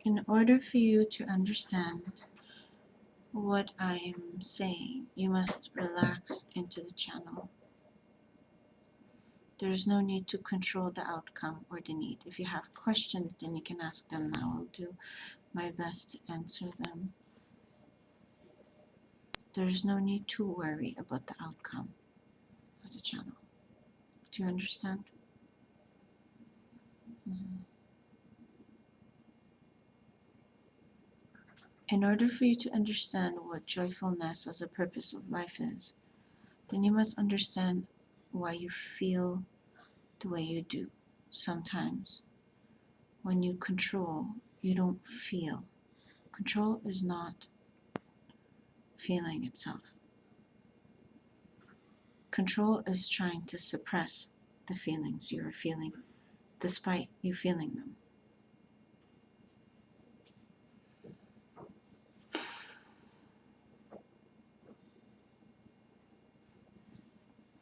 In order for you to understand what I am saying, you must relax into the channel. There's no need to control the outcome or the need. If you have questions, then you can ask them now. I'll do my best to answer them. There's no need to worry about the outcome of the channel. Do you understand? Mhm. In order for you to understand what joyfulness as a purpose of life is, then you must understand why you feel the way you do. Sometimes, when you control, you don't feel. Control is not feeling itself. Control is trying to suppress the feelings you are feeling, despite you feeling them.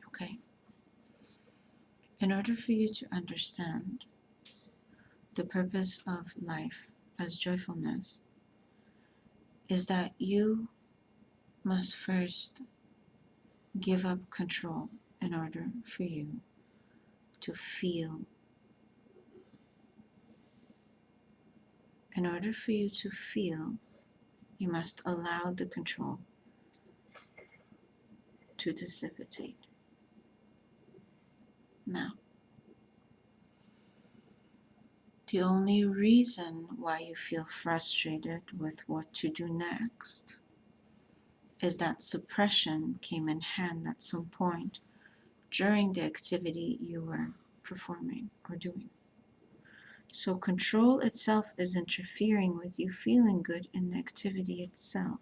Okay? In order for you to understand the purpose of life as joyfulness, is that you must first give up control in order for you to feel. In order for you to feel, you must allow the control to dissipate. Now, the only reason why you feel frustrated with what to do next is that suppression came in hand at some point during the activity you were performing or doing. So control itself is interfering with you feeling good in the activity itself.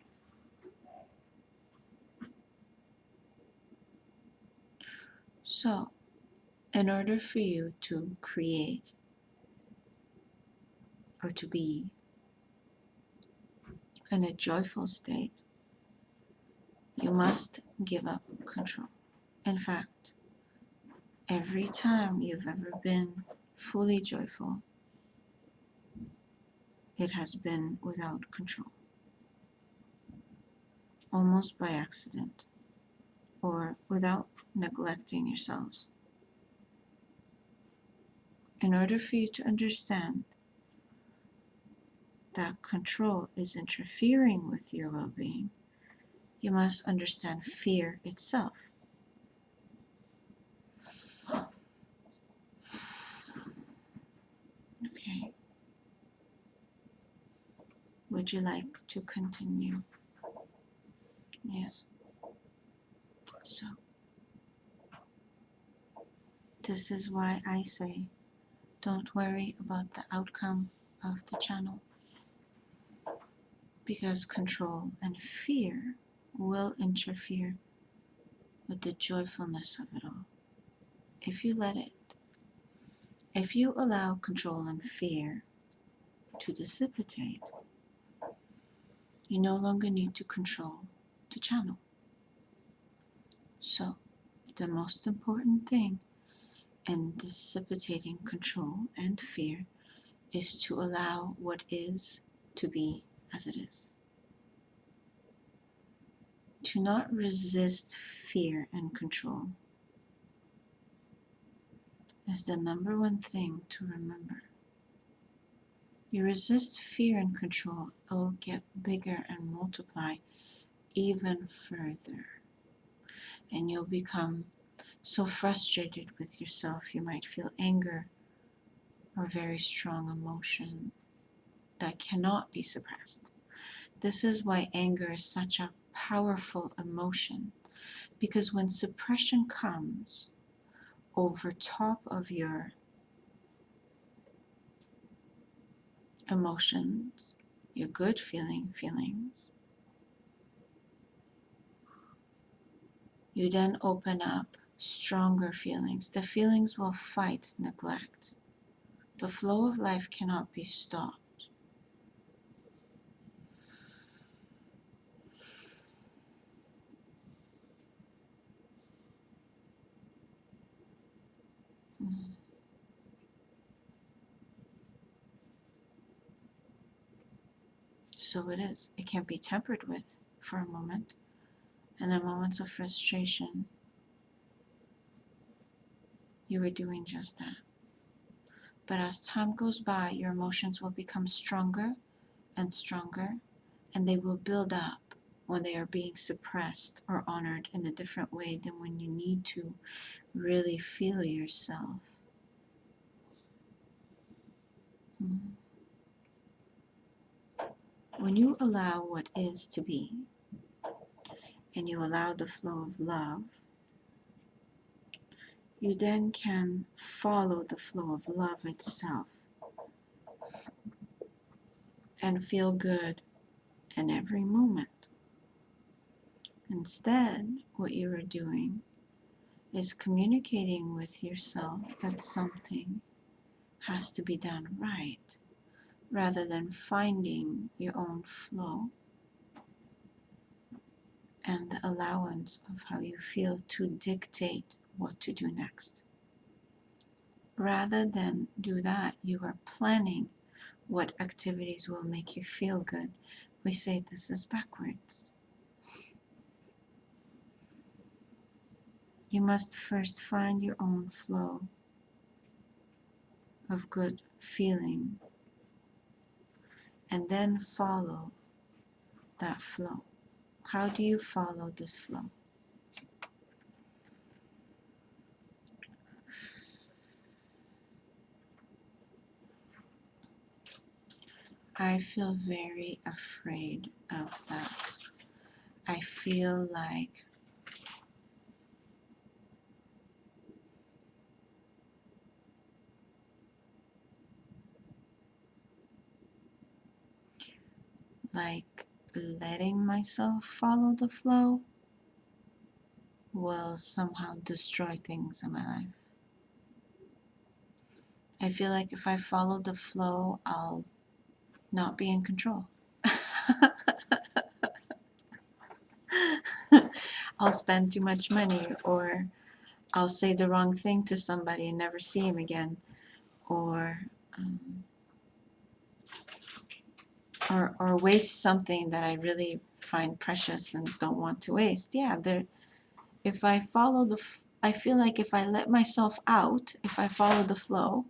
So, in order for you to create or to be in a joyful state, you must give up control. In fact, every time you've ever been fully joyful, it has been without control, almost by accident, or without neglecting yourselves. In order for you to understand that control is interfering with your well-being, you must understand fear itself. Okay. Would you like to continue? Yes. So, this is why I say, don't worry about the outcome of the channel. Because control and fear will interfere with the joyfulness of it all. If you let it, if you allow control and fear to dissipate, you no longer need to control the channel. So, the most important thing in dissipating control and fear is to allow what is to be as it is. To not resist fear and control is the number one thing to remember. You resist fear and control, it will get bigger and multiply even further. And you'll become so frustrated with yourself, you might feel anger or very strong emotion that cannot be suppressed. This is why anger is such a powerful emotion, because when suppression comes over top of your emotions, your good feelings, you then open up stronger feelings. The feelings will fight neglect. The flow of life cannot be stopped. So it is. It can be tempered with for a moment, and in moments of frustration, you are doing just that. But as time goes by, your emotions will become stronger and stronger, and they will build up when they are being suppressed or honored in a different way than when you need to really feel yourself. When you allow what is to be, and you allow the flow of love, you then can follow the flow of love itself and feel good in every moment. Instead, what you are doing is communicating with yourself that something has to be done right, rather than finding your own flow and the allowance of how you feel to dictate what to do next. Rather than do that, you are planning what activities will make you feel good. We say this is backwards. You must first find your own flow of good feeling and then follow that flow. How do you follow this flow? I feel very afraid of that. I feel like letting myself follow the flow will somehow destroy things in my life. I feel like if I follow the flow, I'll not be in control. I'll spend too much money, or I'll say the wrong thing to somebody and never see him again, or waste something that I really find precious and don't want to waste. Yeah, if I follow I feel like if I let myself out, if I follow the flow,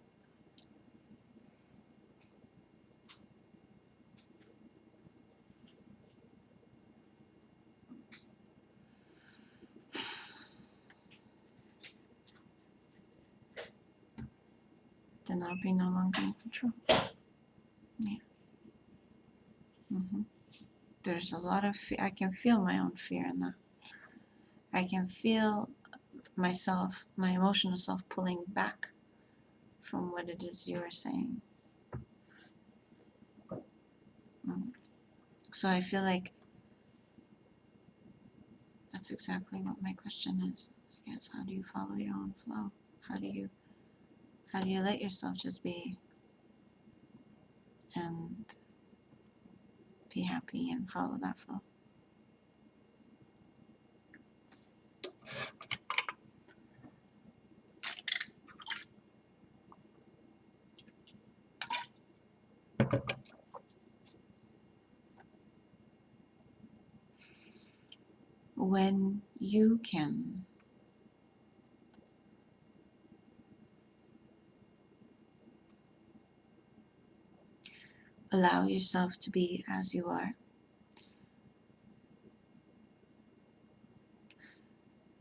then I'll be no longer in control. Yeah. There's a lot of fear. I can feel my own fear in that. I can feel myself, my emotional self, pulling back from what it is you are saying. So I feel like that's exactly what my question is. I guess, how do you follow your own flow? How do you let yourself just be and be happy and follow that flow? When you can allow yourself to be as you are,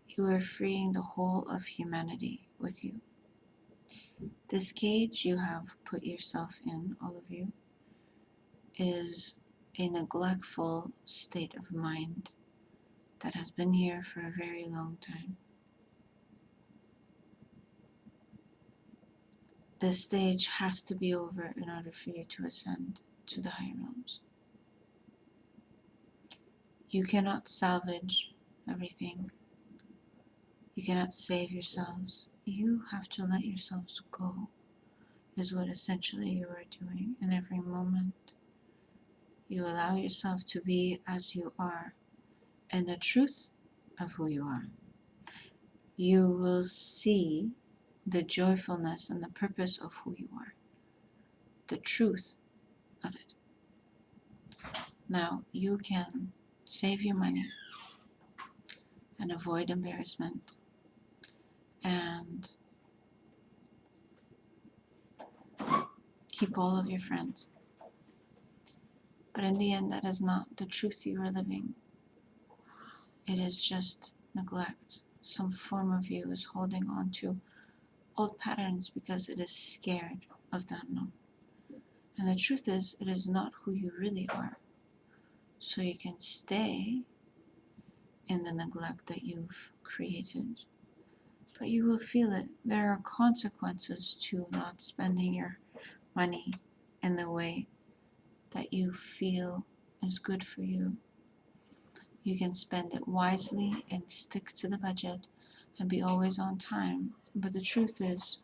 you are freeing the whole of humanity with you. This cage you have put yourself in, all of you, is a neglectful state of mind that has been here for a very long time. This stage has to be over in order for you to ascend to the higher realms. You cannot salvage everything. You cannot save yourselves. You have to let yourselves go, is what essentially you are doing in every moment. You allow yourself to be as you are and the truth of who you are. You will see the joyfulness and the purpose of who you are, the truth of it. Now you can save your money and avoid embarrassment and keep all of your friends. But in the end, that is not the truth you are living. It is just neglect. Some form of you is holding on to old patterns because it is scared of the unknown. And the truth is, it is not who you really are. So you can stay in the neglect that you've created, but you will feel it. There are consequences to not spending your money in the way that you feel is good for you. You can spend it wisely and stick to the budget and be always on time. But the truth is,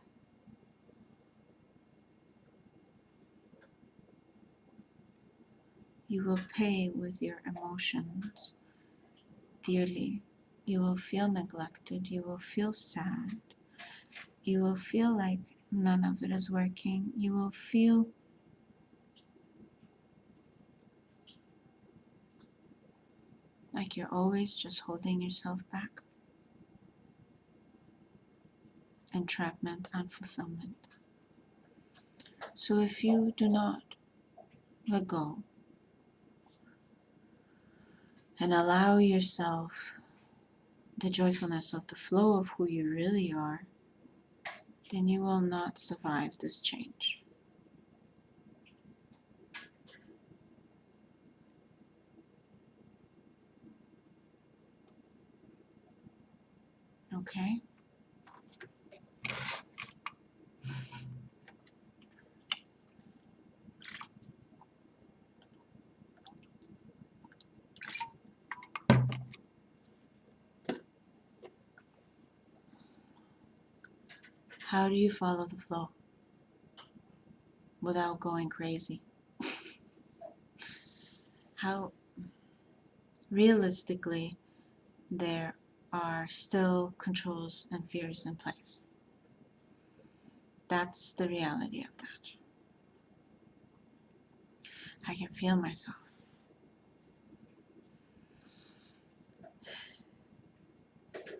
you will pay with your emotions dearly. You will feel neglected. You will feel sad. You will feel like none of it is working. You will feel like you're always just holding yourself back. Entrapment and fulfillment. So if you do not let go and allow yourself the joyfulness of the flow of who you really are, then you will not survive this change. Okay? How do you follow the flow without going crazy? How realistically there are still controls and fears in place. That's the reality of that. I can feel myself.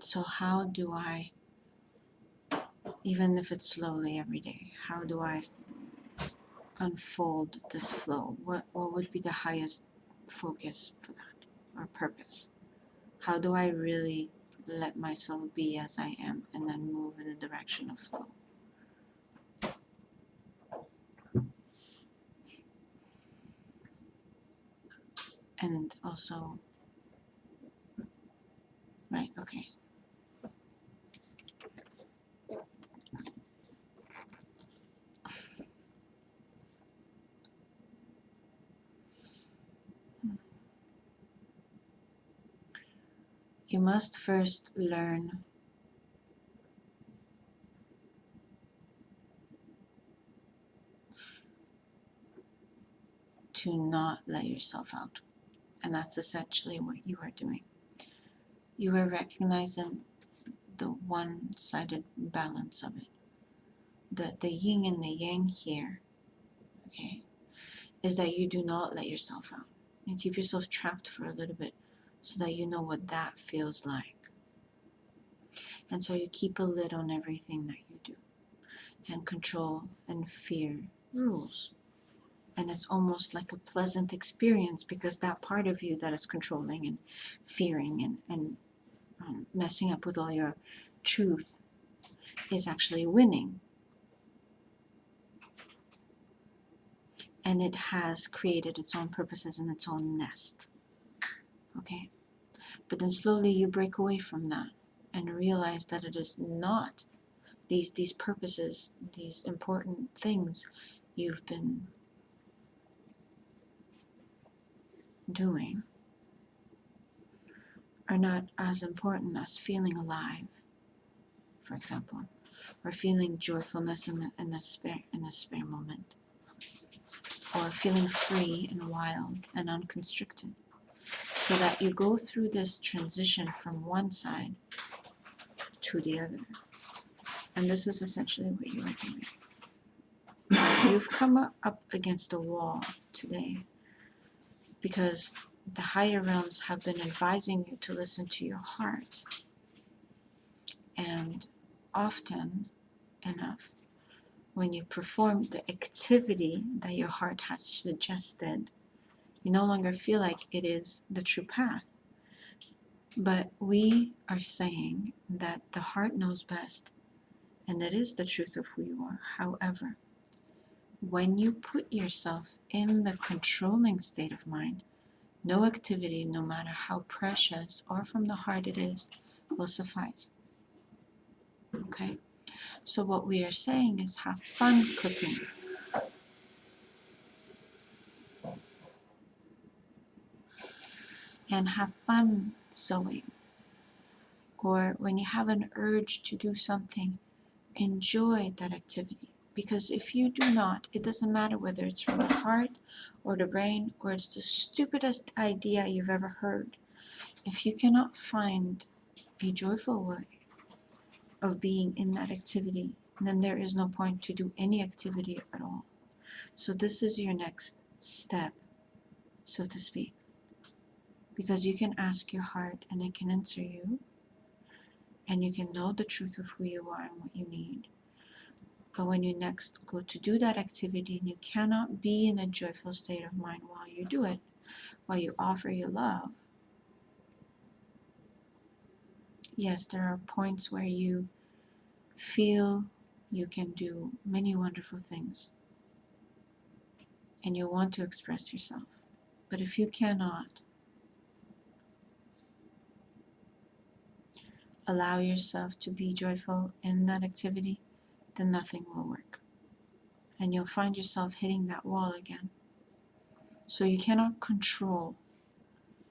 So how do I, even if it's slowly every day, how do I unfold this flow? What would be the highest focus for that, or purpose? How do I really let myself be as I am and then move in the direction of flow? And also, right, okay. You must first learn to not let yourself out. And that's essentially what you are doing. You are recognizing the one-sided balance of it. The yin and the yang here, okay, is that you do not let yourself out. You keep yourself trapped for a little bit so that you know what that feels like. And so you keep a lid on everything that you do. And control and fear rules. And it's almost like a pleasant experience because that part of you that is controlling and fearing and messing up with all your truth is actually winning. And it has created its own purposes and its own nest. Okay? But then slowly you break away from that and realize that it is not these purposes, these important things you've been doing are not as important as feeling alive, for example, or feeling joyfulness in a spare moment, or feeling free and wild and unconstricted, so that you go through this transition from one side to the other. And this is essentially what you are doing. You've come up against a wall today, because the higher realms have been advising you to listen to your heart. And often enough, when you perform the activity that your heart has suggested, you no longer feel like it is the true path. But we are saying that the heart knows best, and that is the truth of who you are. However, when you put yourself in the controlling state of mind, no activity, no matter how precious or from the heart it is, will suffice. Okay? So what we are saying is have fun cooking. And have fun sewing. Or when you have an urge to do something, enjoy that activity. Because if you do not, it doesn't matter whether it's from the heart or the brain or it's the stupidest idea you've ever heard. If you cannot find a joyful way of being in that activity, then there is no point to do any activity at all. So this is your next step, so to speak. Because you can ask your heart and it can answer you, and you can know the truth of who you are and what you need. But when you next go to do that activity and you cannot be in a joyful state of mind while you do it, while you offer your love, yes, there are points where you feel you can do many wonderful things and you want to express yourself. But if you cannot allow yourself to be joyful in that activity, then nothing will work. And you'll find yourself hitting that wall again. So you cannot control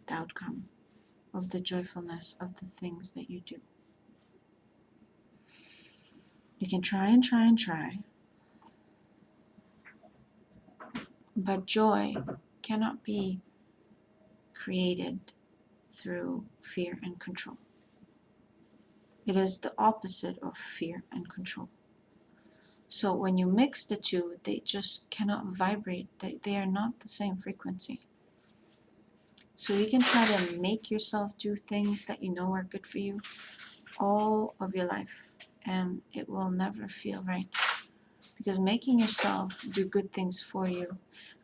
the outcome of the joyfulness of the things that you do. You can try and try and try, but joy cannot be created through fear and control. It is the opposite of fear and control. So when you mix the two, they just cannot vibrate. They are not the same frequency. So you can try to make yourself do things that you know are good for you all of your life, and it will never feel right. Because making yourself do good things for you,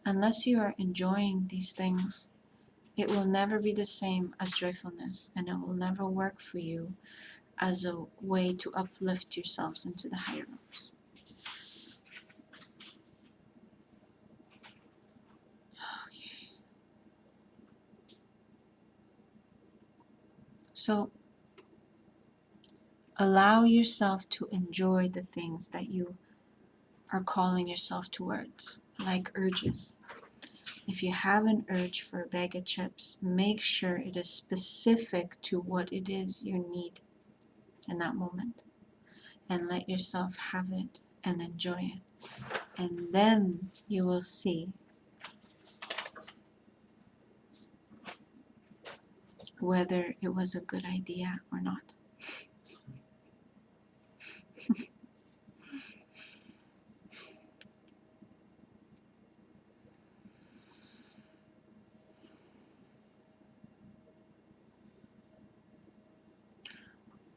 unless you are enjoying these things, it will never be the same as joyfulness, and it will never work for you as a way to uplift yourselves into the higher realms. Okay. So allow yourself to enjoy the things that you are calling yourself towards, like urges. If you have an urge for a bag of chips, make sure it is specific to what it is you need in that moment. And let yourself have it and enjoy it. And then you will see whether it was a good idea or not.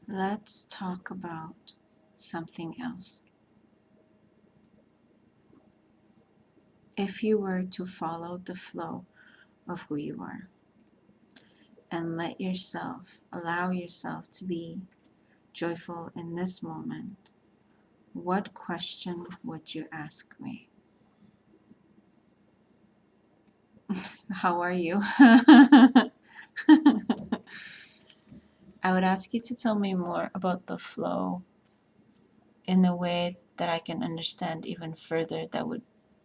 Let's talk about something else. If you were to follow the flow of who you are and allow yourself to be joyful in this moment, what question would you ask me? How are you? I would ask you to tell me more about the flow in a way that I can understand even further, that would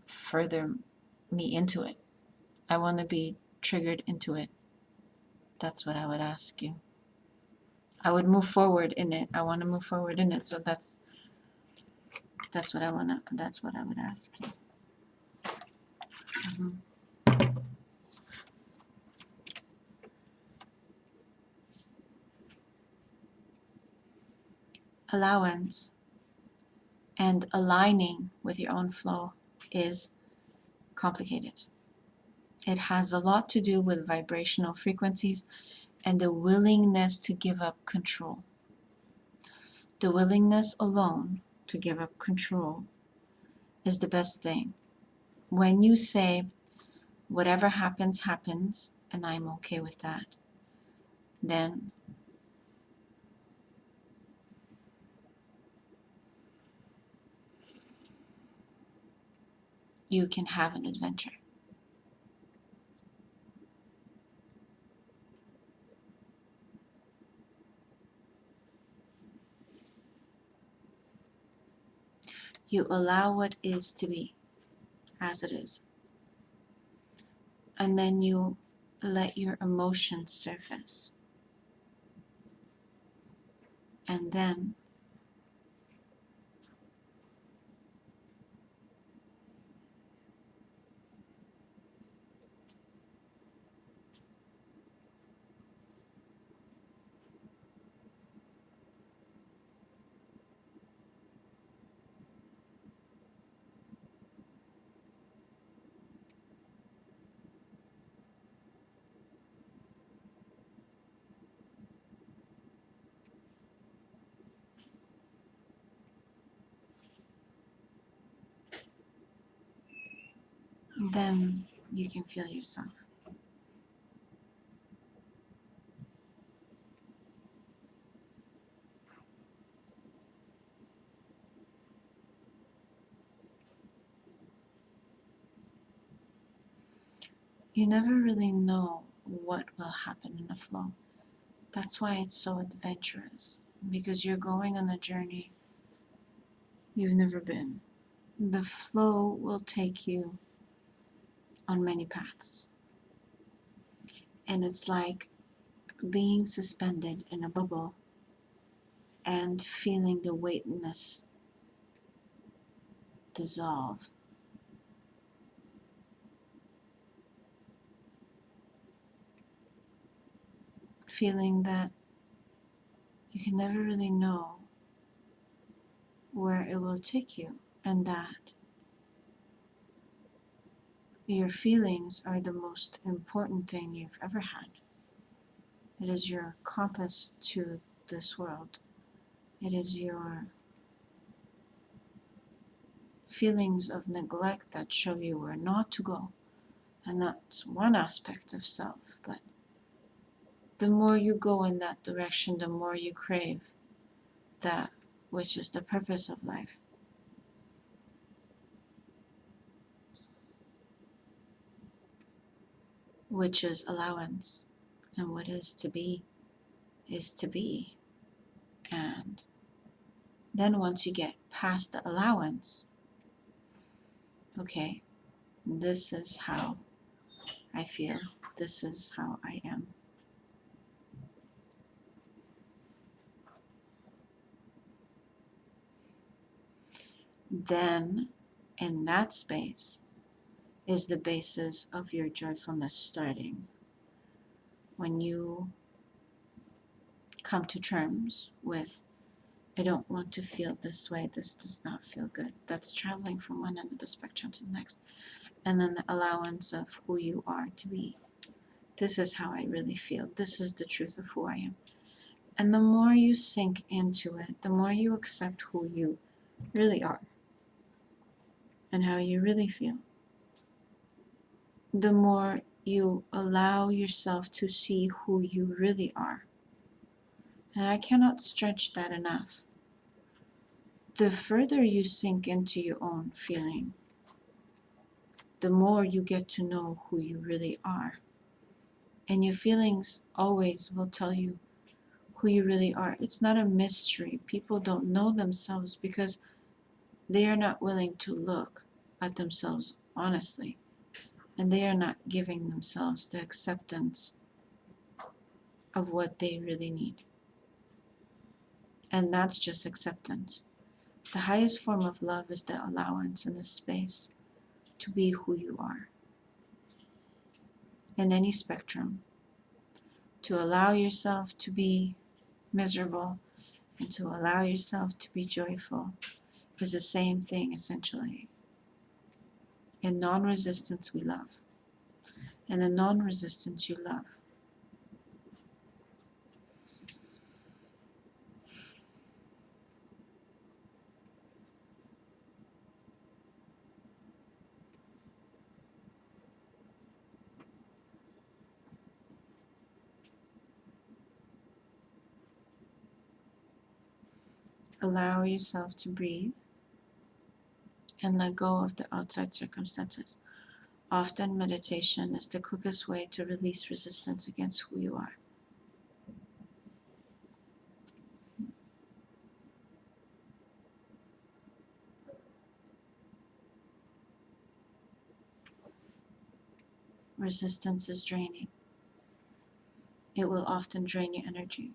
further me into it. I want to be triggered into it. That's what I would ask you. I would move forward in it. I want to move forward in it. So that's what I would ask you. Mhm. Allowance and aligning with your own flow is complicated. It has a lot to do with vibrational frequencies and the willingness to give up control. The willingness alone to give up control is the best thing. When you say, whatever happens, happens, and I'm okay with that, then you can have an adventure. You allow what is to be as it is. And then you let your emotions surface. And then you can feel yourself. You never really know what will happen in a flow. That's why it's so adventurous, because you're going on a journey you've never been. The flow will take you on many paths. And it's like being suspended in a bubble and feeling the weightlessness dissolve. Feeling that you can never really know where it will take you, and that your feelings are the most important thing you've ever had. It is your compass to this world. It is your feelings of neglect that show you where not to go. And that's one aspect of self, but the more you go in that direction, the more you crave that which is the purpose of life, which is allowance. And what is to be is to be. And then once you get past the allowance, okay, this is how I feel, this is how I am. Then, in that space, is the basis of your joyfulness starting. When you come to terms with, I don't want to feel this way, this does not feel good. That's traveling from one end of the spectrum to the next. And then the allowance of who you are to be. This is how I really feel. This is the truth of who I am. And the more you sink into it, the more you accept who you really are and how you really feel, the more you allow yourself to see who you really are. And I cannot stretch that enough. The further you sink into your own feeling, the more you get to know who you really are. And your feelings always will tell you who you really are. It's not a mystery. People don't know themselves because they are not willing to look at themselves honestly. And they are not giving themselves the acceptance of what they really need. And that's just acceptance. The highest form of love is the allowance and the space to be who you are in any spectrum. To allow yourself to be miserable and to allow yourself to be joyful is the same thing essentially. In non-resistance we love. and the non-resistance you love. Allow yourself to breathe and let go of the outside circumstances. Often meditation is the quickest way to release resistance against who you are. Resistance is draining. It will often drain your energy.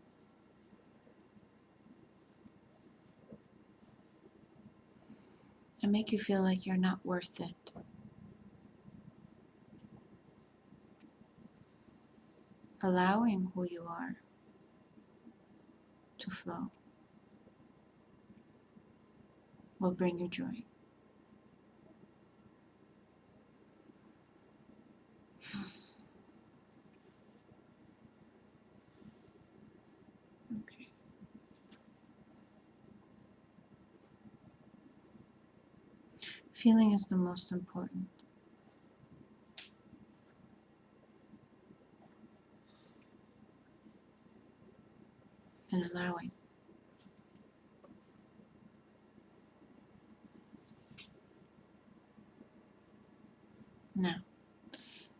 And make you feel like you're not worth it. Allowing who you are to flow will bring you joy. Okay. Feeling is the most important. And allowing. Now,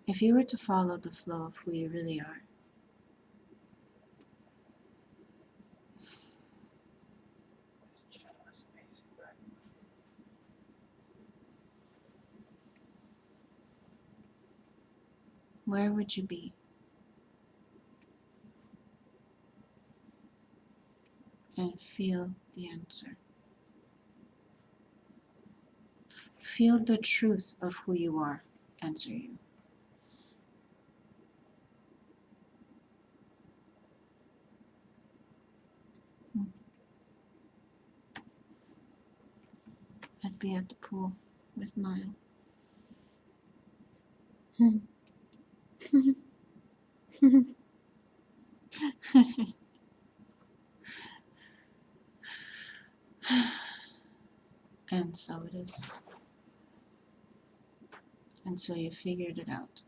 if you were to follow the flow of who you really are, where would you be? And feel the answer. Feel the truth of who you are answer you. I'd be at the pool with Niall. And so it is. And so you figured it out.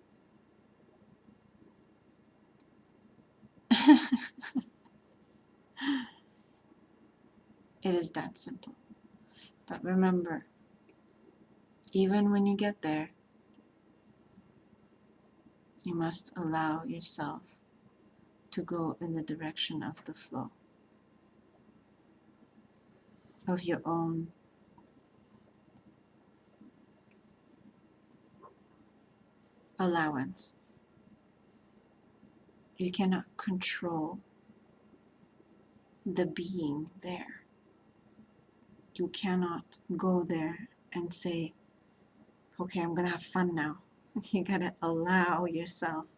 It is that simple. But remember, even when you get there, you must allow yourself to go in the direction of the flow, of your own allowance. You cannot control the being there. You cannot go there and say, okay, I'm gonna have fun now. You gotta allow yourself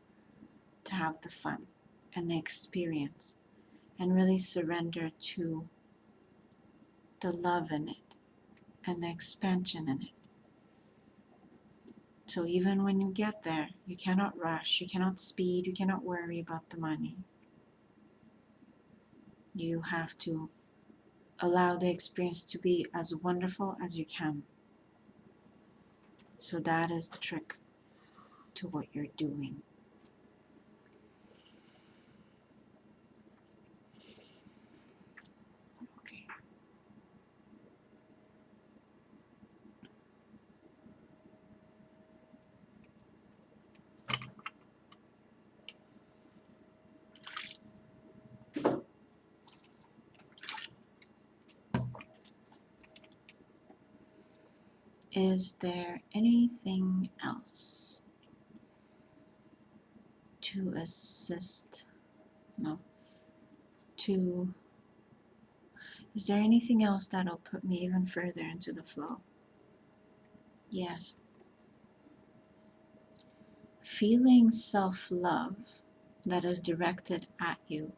to have the fun and the experience and really surrender to the love in it and the expansion in it. So even when you get there, you cannot rush, you cannot speed, you cannot worry about the money. You have to allow the experience to be as wonderful as you can. So that is the trick to what you're doing. Okay. Is there anything else to assist? No. Is there anything else that'll put me even further into the flow? Yes. Feeling self-love that is directed at you,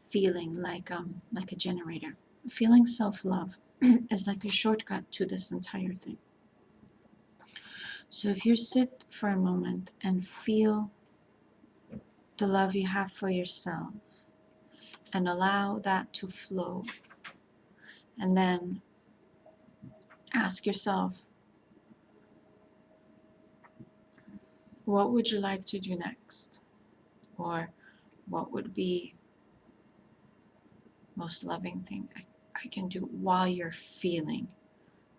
feeling like a generator. Feeling self-love is like a shortcut to this entire thing. So if you sit for a moment and feel the love you have for yourself and allow that to flow, and then ask yourself, what would you like to do next? Or what would be most loving thing I can do while you're feeling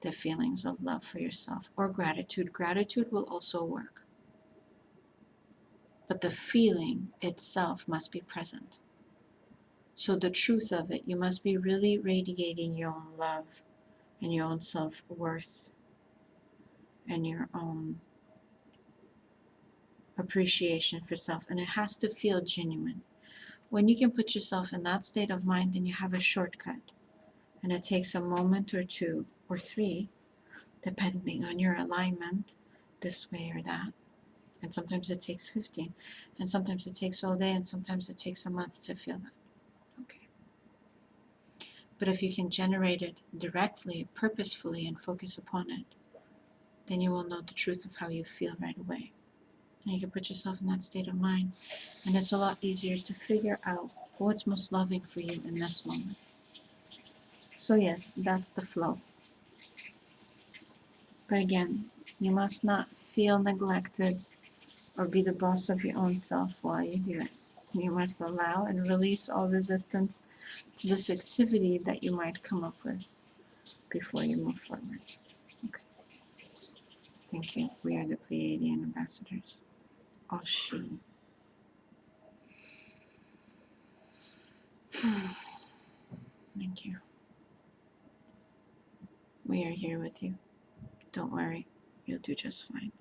the feelings of love for yourself, or gratitude. Gratitude will also work. But the feeling itself must be present. So the truth of it, you must be really radiating your own love and your own self-worth and your own appreciation for self. And it has to feel genuine. When you can put yourself in that state of mind, then you have a shortcut. And it takes a moment or two or three, depending on your alignment, this way or that. And sometimes it takes 15. And sometimes it takes all day. And sometimes it takes a month to feel that. Okay. But if you can generate it directly, purposefully, and focus upon it, then you will know the truth of how you feel right away. And you can put yourself in that state of mind. And it's a lot easier to figure out what's most loving for you in this moment. So yes, that's the flow. But again, you must not feel neglected or be the boss of your own self while you do it. You must allow and release all resistance to this activity that you might come up with before you move forward. Okay. Thank you. We are the Pleiadian ambassadors. Oshie. Thank you. We are here with you. Don't worry, you'll do just fine.